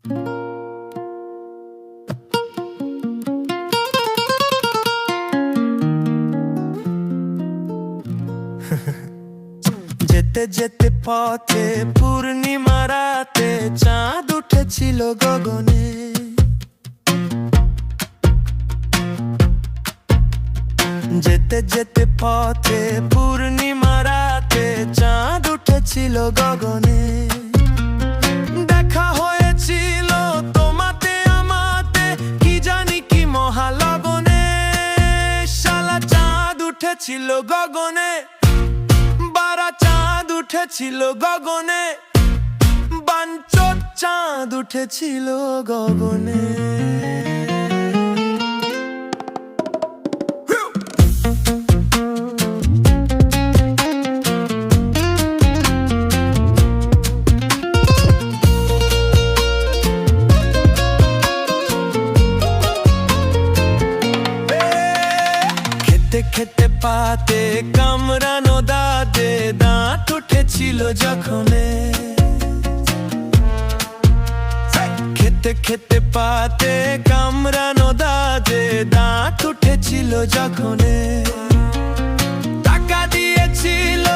যেতে যেতে পথে পূর্ণিমা রাতে চাঁদ উঠেছিল গগনে। যেতে যেতে পথে পূর্ণিমা রাতে চাঁদ উঠেছিল গগনে। দেখা হয়েছিল তোমাতে আমাতে, কি জানি কি মহালগনে। শালা চাঁদ উঠেছিল গগনে, বারা চাঁদ উঠেছিল গগনে, বাঞ্চোত চাঁদ উঠেছিল গগনে। খেতে খেতে পাতে কামড়ানো দাঁতে দাঁত উঠেছিল যখনে। খেতে খেতে পাতে কামড়ানো দাঁতে দাঁত উঠেছিল যখনে। টাকা দিয়েছিল